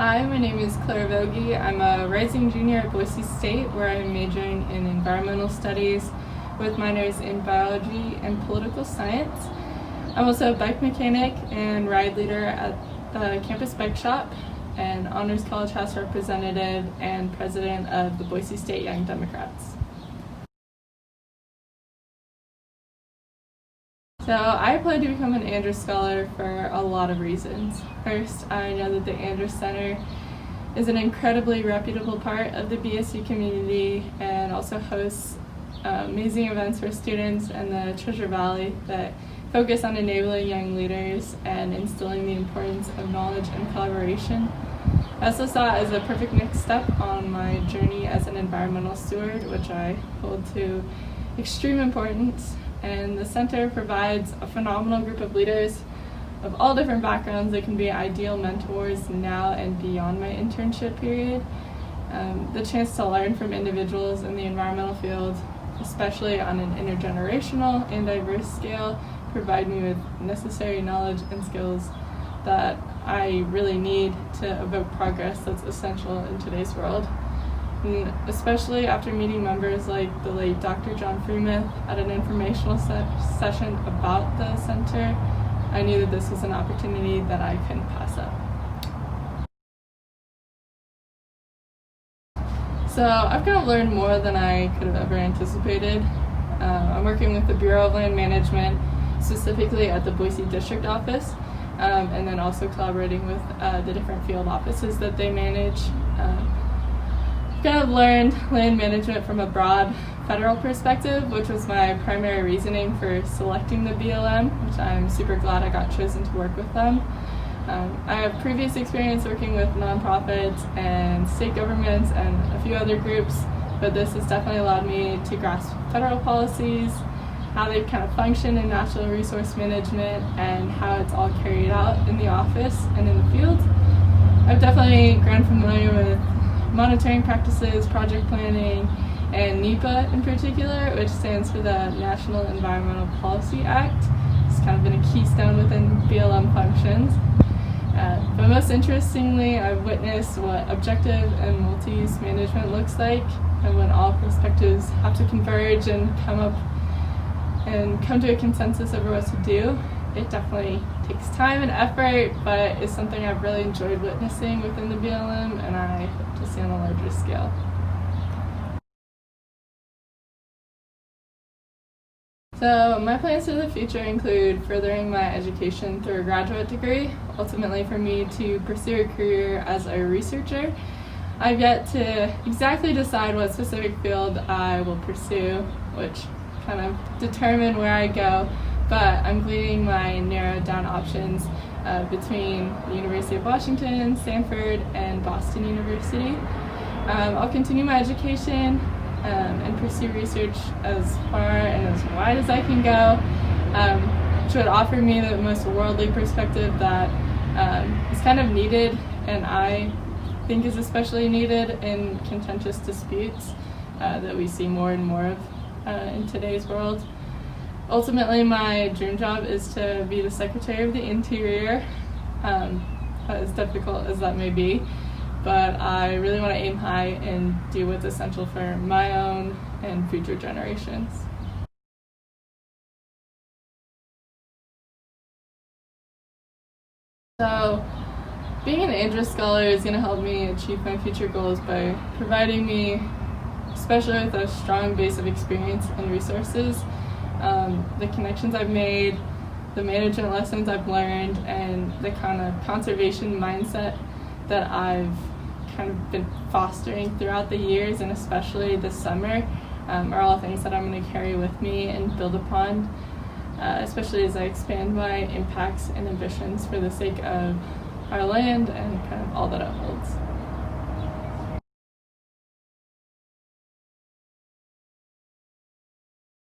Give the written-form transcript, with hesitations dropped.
Hi, my name is Vaage. I'm a rising junior at Boise State, where I'm majoring in environmental studies with minors in biology and political science. I'm also a bike mechanic and ride leader at the campus bike shop, and Andrus Scholar representative and president of the Boise State Young Democrats. So I applied to become an Andrus Scholar for a lot of reasons. First, I know that the Andrus Center is an incredibly reputable part of the BSU community and also hosts amazing events for students in the Treasure Valley that focus on enabling young leaders and instilling the importance of knowledge and collaboration. I also saw it as a perfect next step on my journey as an environmental steward, which I hold to extreme importance. And the center provides a phenomenal group of leaders of all different backgrounds that can be ideal mentors now and beyond my internship period. The chance to learn from individuals in the environmental field, especially on an intergenerational and diverse scale, provide me with necessary knowledge and skills that I really need to evoke progress that's essential in today's world. And especially after meeting members like the late Dr. John Freeman at an informational session about the center, I knew that this was an opportunity that I couldn't pass up. So I've kind of learned more than I could have ever anticipated. I'm working with the Bureau of Land Management, specifically at the Boise District Office, and then also collaborating with the different field offices that they manage. Kind of learned land management from a broad federal perspective, which was my primary reasoning for selecting the BLM, which I'm super glad I got chosen to work with them. I have previous experience working with nonprofits and state governments and a few other groups, but this has definitely allowed me to grasp federal policies, how they kind of function in natural resource management, and how it's all carried out in the office and in the field. I've definitely grown familiar with monitoring practices, project planning, and NEPA in particular, which stands for the National Environmental Policy Act. It's kind of been a keystone within BLM functions. But most interestingly, I've witnessed what objective and multi-use management looks like, and when all perspectives have to converge and come to a consensus over what to do. It definitely takes time and effort, but it's something I've really enjoyed witnessing within the BLM, and I hope to see on a larger scale. So my plans for the future include furthering my education through a graduate degree, ultimately for me to pursue a career as a researcher. I've yet to exactly decide what specific field I will pursue, which kind of determine where I go, but I'm gleaning my narrowed down options between the University of Washington, Stanford, and Boston University. I'll continue my education and pursue research as far and as wide as I can go, which would offer me the most worldly perspective that is kind of needed, and I think is especially needed in contentious disputes that we see more and more of in today's world. Ultimately, my dream job is to be the Secretary of the Interior, as difficult as that may be, but I really want to aim high and do what's essential for my own and future generations. So, being an Andrus Scholar is going to help me achieve my future goals by providing me, especially with a strong base of experience and resources, the connections I've made, the management lessons I've learned, and the kind of conservation mindset that I've kind of been fostering throughout the years, and especially this summer, are all things that I'm going to carry with me and build upon, especially as I expand my impacts and ambitions for the sake of our land and kind of all that it holds.